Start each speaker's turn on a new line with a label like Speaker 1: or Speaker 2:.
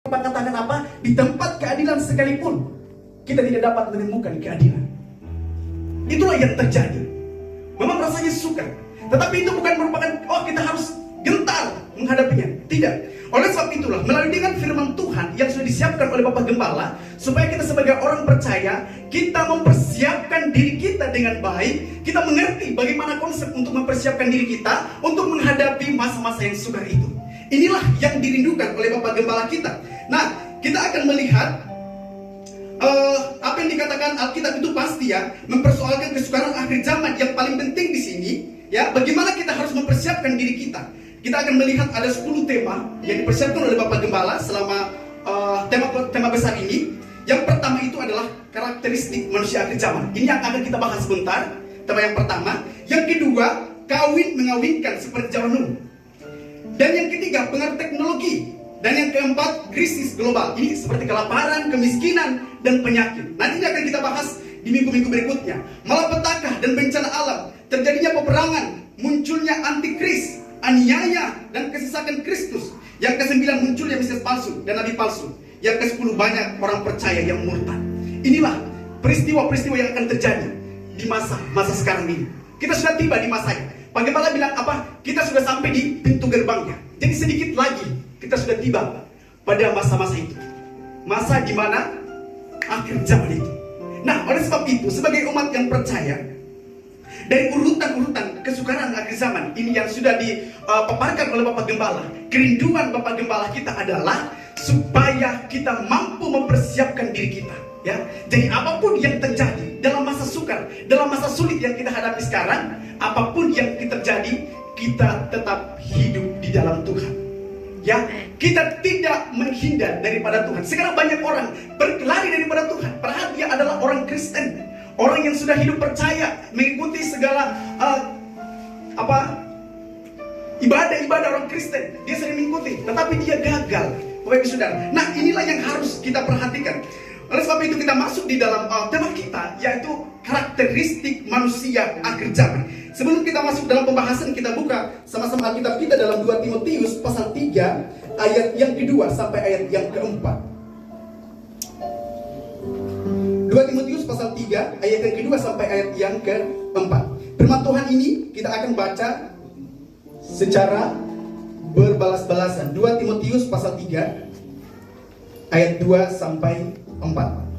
Speaker 1: Katakan apa? Di tempat keadilan sekalipun kita tidak dapat menemukan keadilan. Itulah yang terjadi. Memang rasanya sukar, tetapi itu bukan merupakan kita harus gentar menghadapinya. Tidak. Oleh sebab itulah melalui dengan firman Tuhan yang sudah disiapkan oleh Bapak Gembala, supaya kita sebagai orang percaya, kita mempersiapkan diri kita dengan baik. Kita mengerti bagaimana konsep untuk mempersiapkan diri kita untuk menghadapi masa-masa yang sukar itu. Inilah yang dirindukan oleh Bapak Gembala kita. Nah, kita akan melihat apa yang dikatakan Alkitab itu pasti ya, mempersoalkan kesukaran akhir zaman. Yang paling penting di sini ya, bagaimana kita harus mempersiapkan diri kita. Kita akan melihat ada 10 tema yang dipersiapkan oleh Bapak Gembala selama tema besar ini. Yang pertama itu adalah karakteristik manusia akhir zaman. Ini yang akan kita bahas sebentar. Tema yang pertama. Yang kedua, kawin mengawinkan seperti zaman Nuh. Dan yang ketiga, pengaruh teknologi. Dan yang keempat, krisis global. Ini seperti kelaparan, kemiskinan, dan penyakit. Nanti ini akan kita bahas di minggu-minggu berikutnya. Malapetaka dan bencana alam, terjadinya peperangan, munculnya antikris, aniaya, dan kesesakan Kristus. Yang ke-9, munculnya Mesias palsu dan nabi palsu. Yang ke-10, banyak orang percaya yang murtad. Inilah peristiwa-peristiwa yang akan terjadi di masa sekarang ini. Kita sudah tiba di masanya. Pak Gembala bilang apa? Kita sudah sampai di pintu gerbangnya. Jadi sedikit lagi kita sudah tiba pada masa-masa itu. Masa di mana akhir zaman itu. Nah, oleh sebab itu, sebagai umat yang percaya, dari urutan-urutan kesukaran akhir zaman ini yang sudah dipaparkan oleh Bapak Gembala, kerinduan Bapak Gembala kita adalah supaya kita mampu mempersiapkan diri kita. Ya, jadi apapun yang terjadi dalam masa sukar, dalam masa sulit yang kita hadapi sekarang, apapun yang terjadi, kita tetap hidup di dalam Tuhan. Ya, kita tidak menghindar daripada Tuhan. Sekarang banyak orang berlari daripada Tuhan, padahal dia adalah orang Kristen, orang yang sudah hidup percaya, mengikuti segala ibadah-ibadah orang Kristen. Dia sering mengikuti, tetapi dia gagal, Bapak Ibu Saudara. Nah, inilah yang harus kita perhatikan. Oleh sebab itu kita masuk di dalam tema kita, yaitu karakteristik manusia akhir zaman. Sebelum kita masuk dalam pembahasan, kita buka sama-sama Alkitab kita dalam 2 Timotius pasal 3 ayat yang kedua sampai ayat yang keempat. 2 Timotius pasal 3 ayat yang kedua sampai ayat yang keempat. Firman Tuhan ini kita akan baca secara berbalas-balasan. 2 Timotius pasal 3 ayat 2 sampai 4.